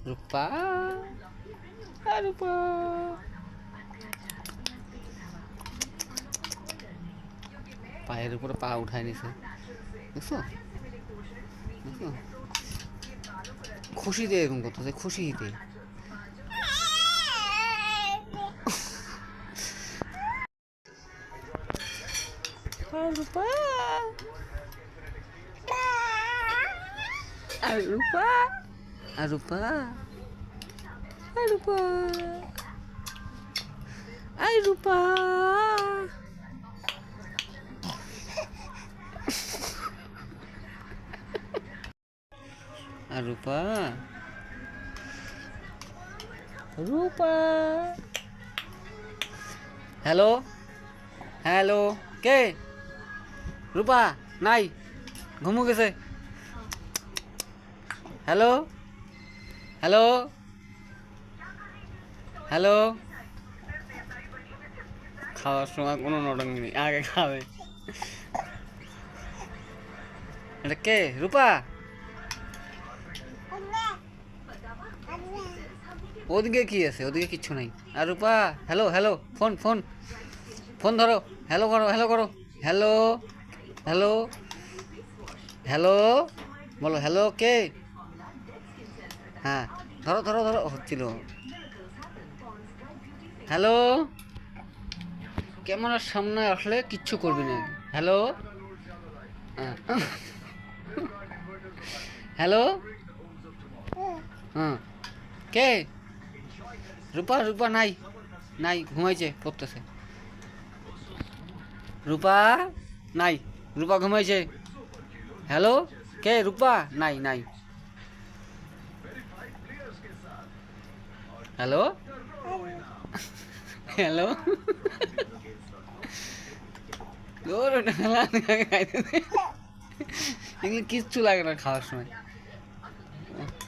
রূপা রূপা পায়ের উপরে পা উঠায় নিছে, দেখছো দেখছো, খুশিতে এরকম করতেছে, খুশিতে। রূপা রূপা রূপা রূপা রূপা রূপা রূপা। হ্যালো হ্যালো, কে? রূপা নাই, ঘুমু গেছে। Hello hello hello. খাওয়ার সময় কোনো নটঙ্গি নেই, আগে খাবে। এটা কে? রূপা? ওদিকে কি আছে? ওদিকে কিচ্ছু নাই। আর Rupa, hello hello, phone phone phone ধরো, হ্যালো করো, হ্যালো করো, হ্যালো হ্যালো হ্যালো বলো, হ্যালো কে? হ্যাঁ ধরো ধরো ধরো, হচ্ছিল। হ্যালো, ক্যামেরার সামনে আসলে কিচ্ছু করবি না। হ্যালো হ্যালো, হ্যাঁ কে? রূপা? রূপা নাই, নাই, ঘুমাইছে, পড়তেছে। রূপা নাই, রূপা ঘুমাইছে। হ্যালো কে? রূপা নাই, নাই। হ্যালো হ্যালো এগুলো কিচ্ছু লাগে না খাওয়ার সময়।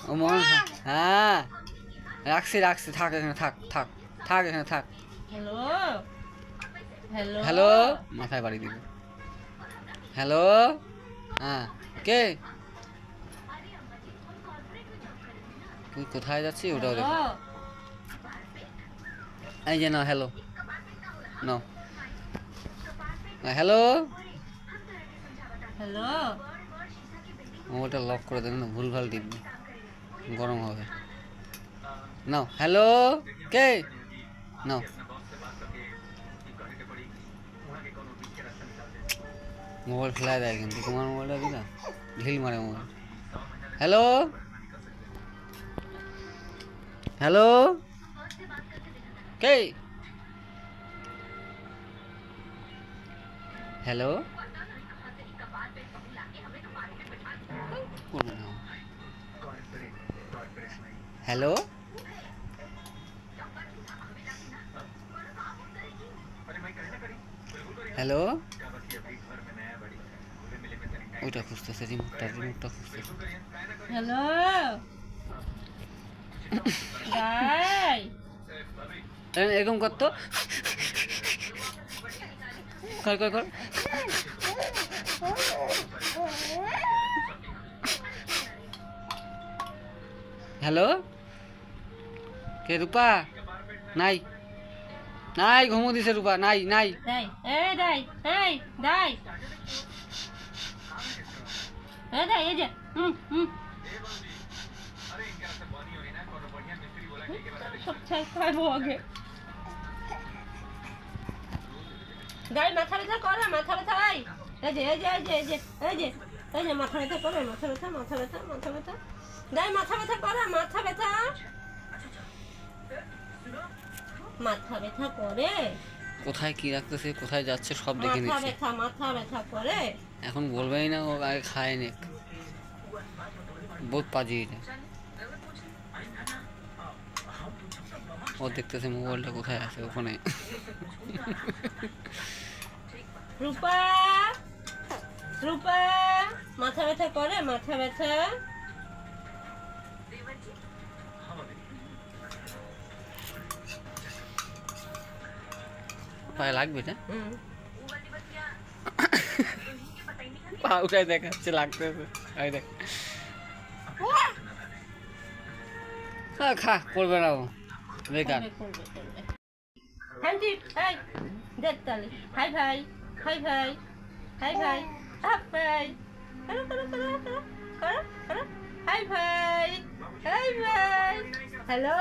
ও মনে, হ্যাঁ রাখছি রাখছি, থাক এখানে, থাক থাক থাক এখানে থাক। হ্যালো হ্যালো হ্যালো, মাথায় বাড়ি দিব। হ্যালো, হ্যাঁ কে? তুই কোথায় যাচ্ছি ওটাও দেখো। এই যে না, হ্যালো নো, হ্যালো। হ্যালো, মোবাইলটা লক করে দেবেন না, ভুলভাল টিপবে, গরম হবে। নাও হ্যালো, কে? নাও, মোবাইল ফেলাই দেয় কিন্তু, তোমার মোবাইলটা দিলা ঢিল মারে মোবাইল। হ্যালো হ্যালো, কে? হ্যালো, হ্যালো হ্যালো, ওইটা খুঁজতেছে, রিমোটটা রিমোটটা খুঁজতেছে। হ্যালো গাই, এরকম করতো, কর কর কর। হ্যালো কে? রূপা নাই, নাই, ঘুমো দিছে রূপা, নাই নাই। দাই এই দাই, এই দাই, এই দাই, এই যে সব ছেড়ে খাবো আগে। গাই মাথা ব্যথা করে, মাথা ব্যথা, এই যে এই যে এই যে এই যে এই যে এই যে মাথা ব্যথা করে, মাথা ব্যথা, মাথা ব্যথা, মাথা ব্যথা, গাই মাথা ব্যথা করে, মাথা ব্যথা, মাথা ব্যথা করে। কোথায় কি রাখতেছে, কোথায় যাচ্ছে সব দেখে মাথা নিচ্ছে। ব্যথা, মাথা ব্যথা করে। এখন বলবেই না, ও আগে খায় নে, বহুত পাজি এটা। ও দেখতেছে মোবাইলটা কোথায় আছে, ওখানে। রূপা, রূপা মাথা ব্যথা করে, মাথা ব্যথা। পায়ে লাগবে না, পা উঠায় দেখাচ্ছে লাগতেছে, দেখ। হ্যাঁ খা, করবে না ও, বেকার। করবে হ্যান্ডি এই দেখ তাহলে হাই ভাই হাই ভাই হাই ভাই হাই ভাই করো করো করো করো করো করো হাই ভাই হাই ভাই হ্যালো